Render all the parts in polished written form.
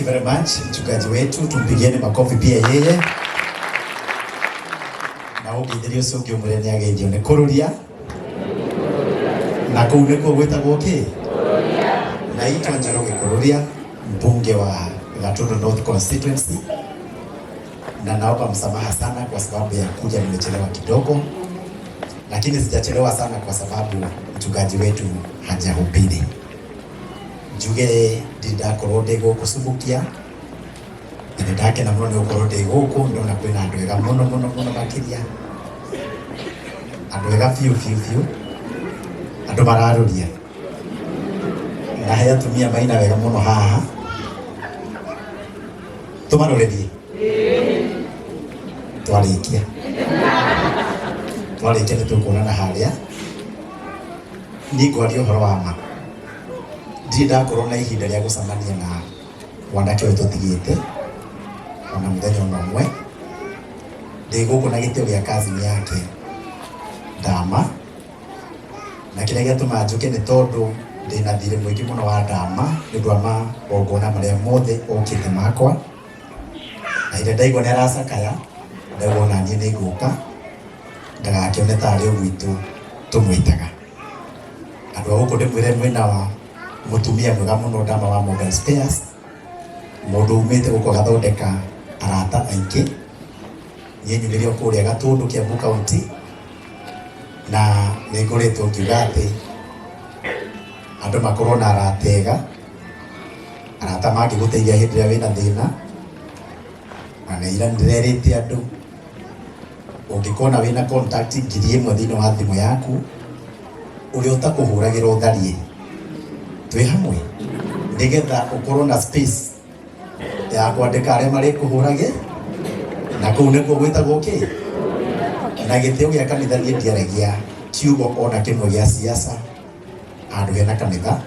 you very much mchungaji wetu, tumpigieni makofi pia yeye. Na ukithirio sungio mureni ageithio ni kururia na kuune ko gwetagwo ki naitwa Njoroge Kururia, mbunge wa Gatundu North Constituency, na naomba msamaha sana kwa sababu ya kuja nimechelewa kidogo, lakini sijachelewa sana kwa sababu mchungaji wetu hajahubiri. Njuge ndidakorwo ndi guku Subukia, na ndake na muno ni ukorwo ndi guku, ndona kwina andu ega muno makiria, andu ega fiu andu mararuria na haya tumia maina wega muno haha tumarorerie twarikia ni tukuonana haria ni ngwaria uhoro wa ma ndakorwo na ihinda ria gucamania na wanake wetu tigite ona muthenya umwe ndi guku na gitio gia kazi yake Ndama, na kile gituma njuke ni tondu ndina thire mwingi muno wa Ndama nĩũndũ wa magongona maria mothe okite makwa, na ile ndaigua ni aracakaya ndaigua na niĩ nĩ ngũka ndagakione tarĩ ũgwitũ tumwitaga. Andũ a gũkũ ndĩmwĩre mwĩna wa mutumia mwega muno Ndama wa Modern Spares, mũndũ umĩte gũkũ Gathondeka arata aingĩ, niĩ nyumĩre kũrĩa Gatundu Kiambu County, na nĩngoretwo ngiuga atĩ andũ makorwo na arata ega, arata mangĩgũteithia hĩndĩ ĩrĩa wĩna thĩna. Na ira ndĩrerĩte andũ ũngĩkona wĩna contact ngiri ĩmwe thĩinĩ wa thimũ yaku ũrĩa ũtakũhũragĩra ũtharie, twĩ hamwe nĩgetha ũkorwo na space ya kwandĩka arĩa marĩkũhũrage, na kũu nĩkuo gwĩtagwo kĩ na gĩtĩo gĩa kanitha. Niĩ ndiaragia kiugo ona kĩmwe gĩa siasa handũ hena kanitha,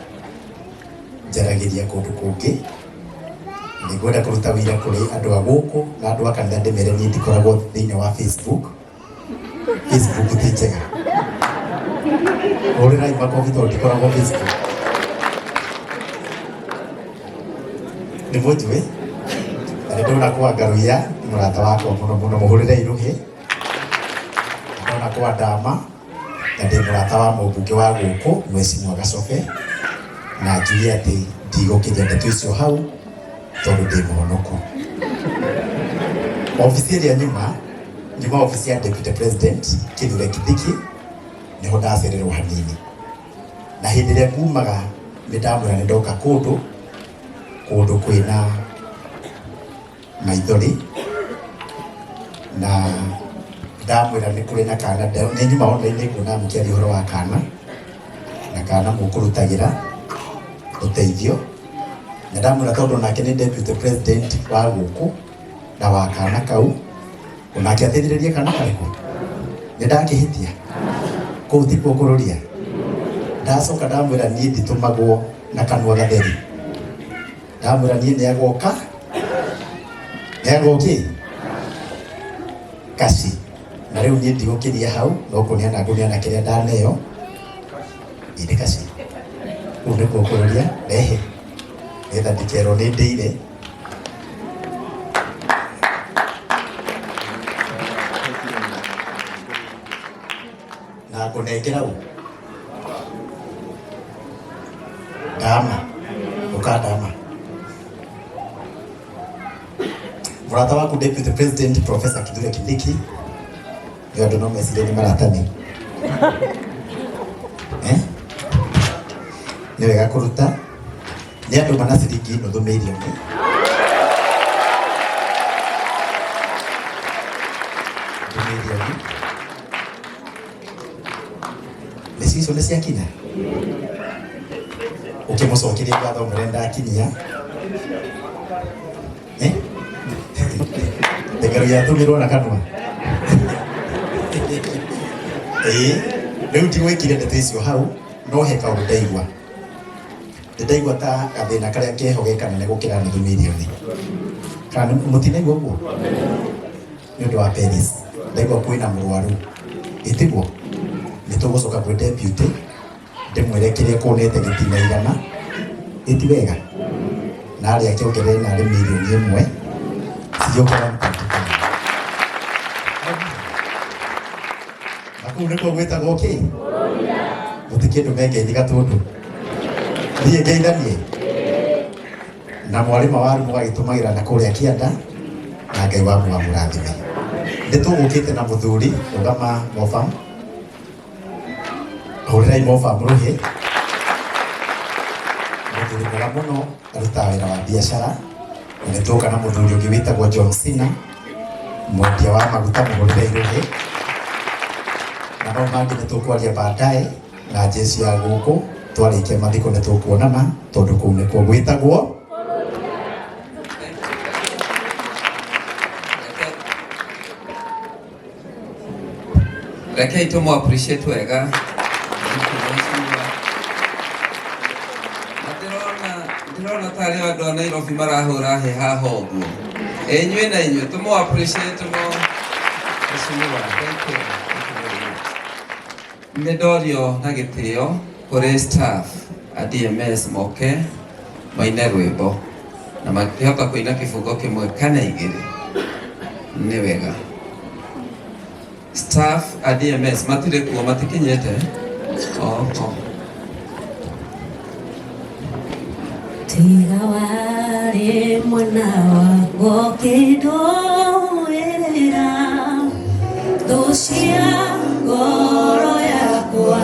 njaragĩria kũndũ kũngĩ. Nĩngwenda kũruta wĩra kũrĩ andũ a gũkũ na andũ a kanitha ndĩmere niĩ ndikoragwo thĩinĩ wa Facebook ti njega. Ũrĩrai makobi tondũ ndikoragwo Facebook. Nĩ mũnjũĩ na ndĩrona kwa Ngaruia mũrata wakwa mũno mũhũrĩre irũhĩ, ndĩrona kwa Ndama na ndĩ mũrata wa mũmbunge wa gũkũ Mheshimiwa Gacobe, na njuge atĩ ndigũkinyia ndeto icio hau tondũ ndĩ mũhonoku. Ofisi ĩrĩa nyuma ofisi ya Deputy President Kithure Kindiki niho ndacererwo hanini, na hĩndĩ ĩrĩa ngumaga nĩndamwĩra nĩndoka kũndũ kwĩna maithori, na ndamwĩra nĩ kũrĩ na kana nĩ nyuma online kuona mũkĩaria ũhoro wa kana, na kana mũkũrutagĩra ũteithio, na ndamwĩra tondũ nake nĩ Deputy President wa gũkũ na wa kana kau, onake ateithĩrĩrie kana karĩkũ nĩ ndakĩhĩtia kũu ti kũruria. Ndacoka ndamwĩra niĩ nditũmagwo na kanua gatheri, ndamwĩra niĩ nĩagoka kaci, na rĩu niĩ ndigũkĩria hau no kũneana kĩrĩa ndaneo ĩndĩ kaci. Kũu nĩkuo kũruria rehe nĩgetha ndikerwo nĩ ndĩire. Na kũnengera u Ndama Ndama mũrata waku Deputy President Professor Kithure Kindiki, nĩ andũ no meciria nĩ maratani nĩ wega kũruta nĩ andũ mana ciringi nuthu mirioni nĩcicio nĩ ciakinya ũkĩmũcokeria ngatho mũrenda akinyia Ngaruia tũmĩrwo na kanua rĩu ndigwĩkire ndeto icio hau, no he kaũndũ ndaigua ta gathĩna karĩa keho ge kanene gũkĩra nuthu mirioni. Kana mũtinaigua ũguo nĩ ũndũ wa Paris? Ndaigua kwĩna mũrwaru ĩtiguo nĩ tũgũcoka kwĩ deputy ndĩmwĩre kĩrĩa kuonete gĩtinaigana ĩti wega, na arĩa kĩongerere na arĩ milioni ĩmwe cigĩũkaga mtatukana na kũu nĩkuo gwĩtagwo kĩ gũti kĩndũ mengeithi gatũndũ thiĩ ngeithanie na mwarĩma waru mũgagĩtũmagĩra na kũrĩa kĩanda na Ngai wa mũrathime. Nĩtũgũkĩte na mũthuri Rũgama Mofam, hũrĩrai Mofam rũhĩ. Mũthuri mwega mũno arutaga wĩra wa biacara. Na nĩtũka na mũthuri ũngĩ wĩtagwo John Cena, mwendia wa maguta, mũhũrĩrai rũhĩ. Na no mangĩ nĩtũkwaria baadaye na jeshi ya gũkũ twarĩkia mathiko nĩtũkuonana tondũ kũu nĩkuo gwĩtagwo. Rekei tumu appreciate wega. Ndirona tari andũ a Nairobi marahũra he haha ũguo. Inyuĩ na inyuĩ tumu appreciate mo. Nĩndorio na gĩtĩo kũrĩ staff a DMS moke maine rwĩmbo na makĩhota kũina kĩbungo kĩmwe kana igĩrĩ. Nĩ wega. Staff a DMS matire kuo matikinyete. Tiga wari mwana wako kĩndũĩra thũcia ngoro yakwa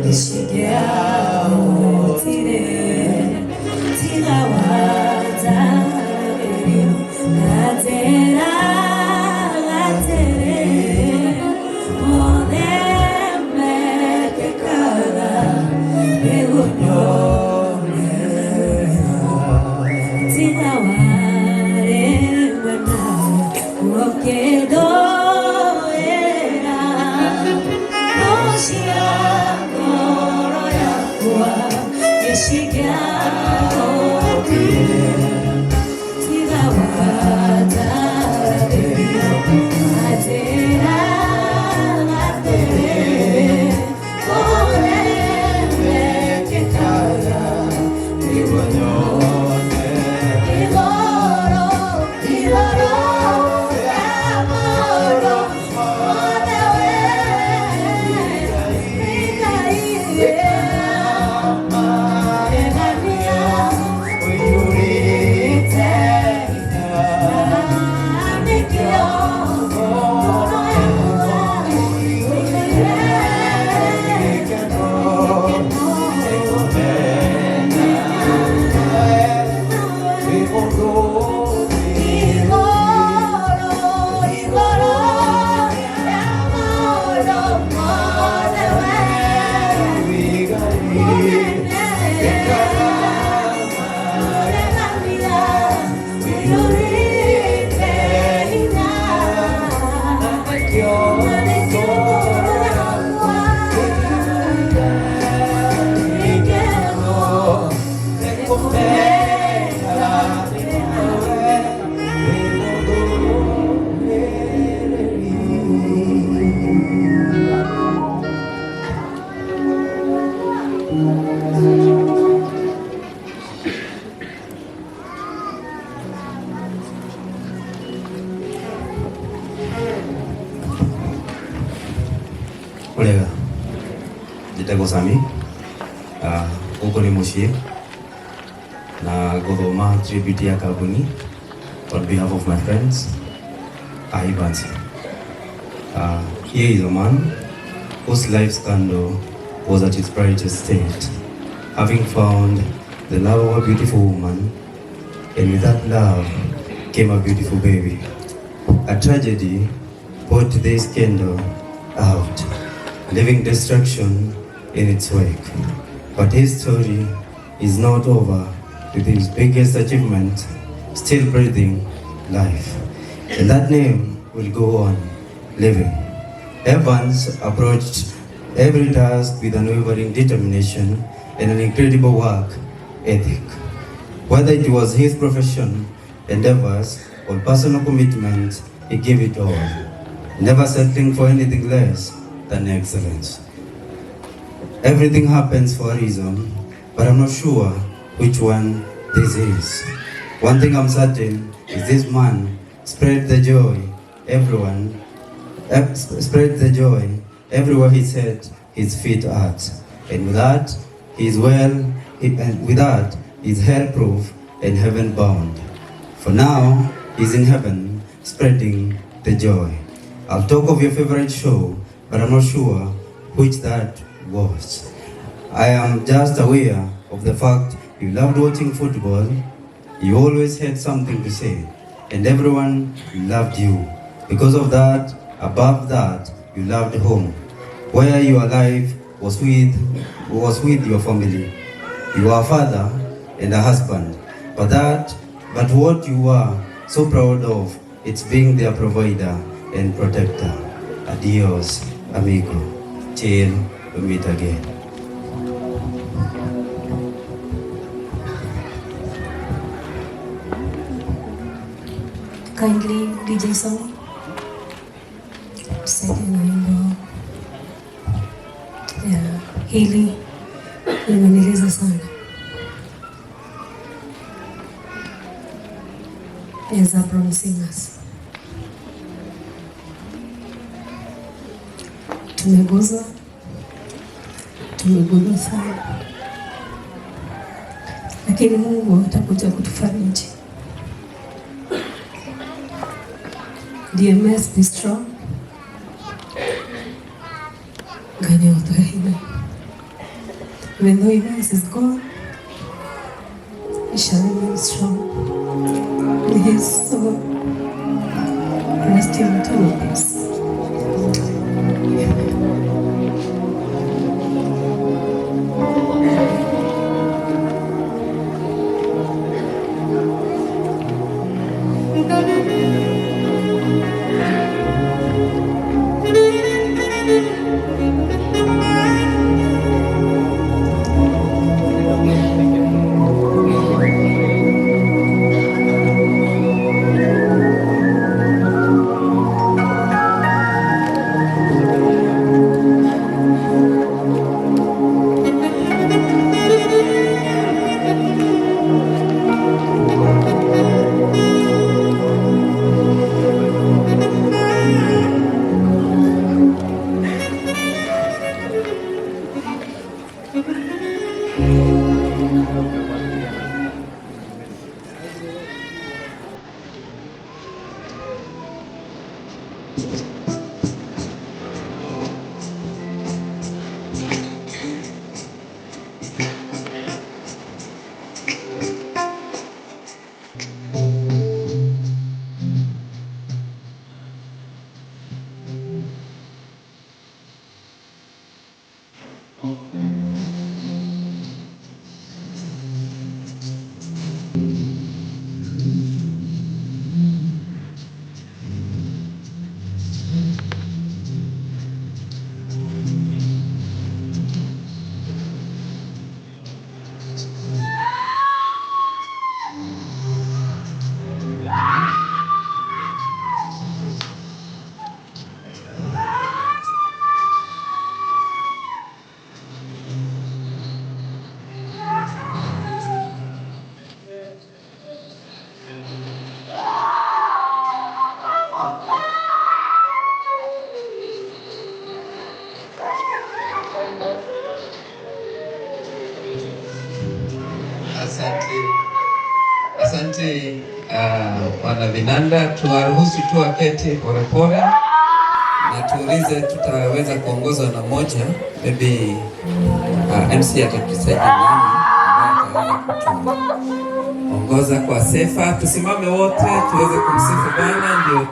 gĩcigĩaũtire tiga watarĩrio gatera Olega, njĩtagwo Sami, gũkũ nĩ mũciĩ na gũthoma tribute ya kambuni on behalf of my friends, Ivan's. Here is a man whose life scandal was at its brightest state, having found the love of a beautiful woman, and with that love came a beautiful baby. A tragedy put this scandal out, leaving destruction in its wake. But his story is not over with his biggest achievement, still breathing life. And that name will go on living. Evans approached every task with unwavering determination and an incredible work ethic. Whether it was his profession, endeavors, or personal commitment, he gave it all, never settling for anything less than excellence. Everything happens for a reason, but I'm not sure which one this is. One thing I'm certain is this man spread the joy spread the joy everywhere he set his feet at. And with that, he's hell-proof and heaven-bound. For now, he's in heaven, spreading the joy. I'll talk of your favorite show, but I'm not sure which that was. I am just aware of the fact you loved watching football. You always had something to say, and everyone loved you. Because of that, above that, you loved home, where your life was with your family. You are a father and a husband, but what you are so proud of, it's being their provider and protector. Adios, amigo. Till we meet again. Kindly, DJ Song, tusaidie na wimbo ya hili limeniliza sana. As a prom singers, tumeguzwa sana, lakini Mungu atakuja kutufariji. DMS, be strong. Ganya utahina. Even though Evans is gone, he shall remain strong. May his soul rest in eternal peace. Asante wana vinanda, tuwaruhusu tu waketi polepole na tuulize, tutaweza kuongozwa na moja, maybe MC atatusaidia nani ataweza kutuongoza kwa sefa. Tusimame wote tuweze kumsifu Bwana ndio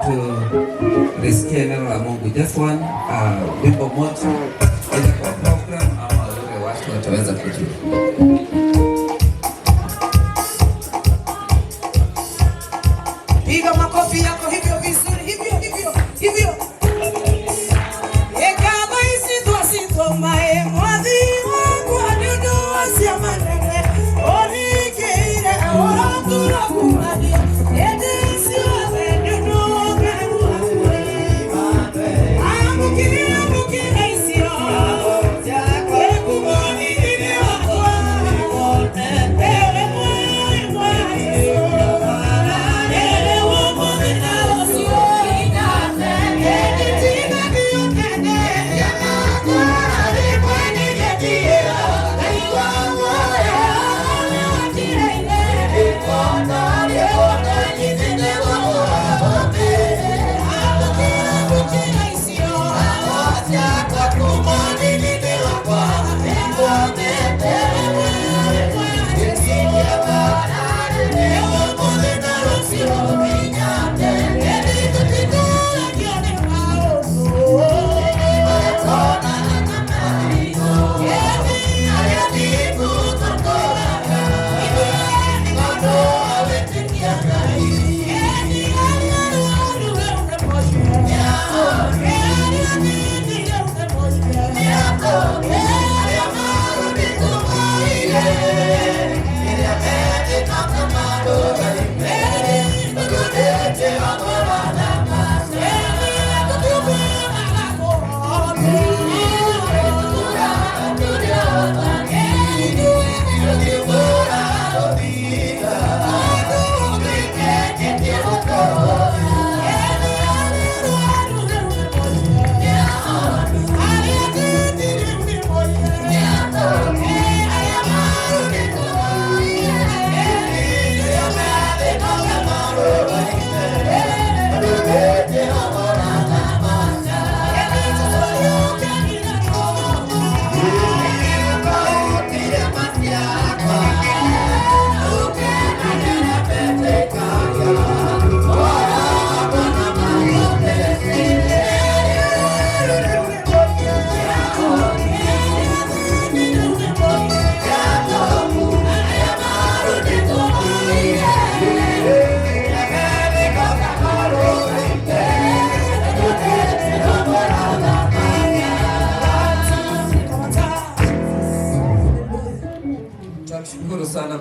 turisikie neno la Mungu. Just one wimbo moja kwa program ama wale watu wataweza kujua. Piga makofi yako hivyo vizuri, hivyo. Ekaba isito mae mwadhi wangu adudu wasia manene. Orikeire oratura kumadi. Edisi waze dudu keru wakwe. Amukira isio. Jakwe kumoni hini wakwa. Ele mwe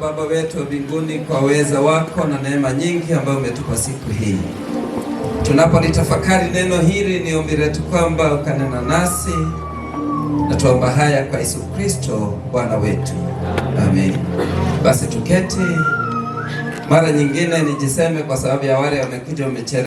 Baba wetu wa mbinguni, kwa uweza wako na neema nyingi ambayo umetupa siku hii. Tunapolitafakari neno hili, ni ombi letu kwamba ukanena nasi, na tuomba haya kwa Yesu Kristo Bwana wetu. Amen. Basi tuketi. Mara nyingine nijiseme kwa sababu ya wale wamekuja wamechelewa.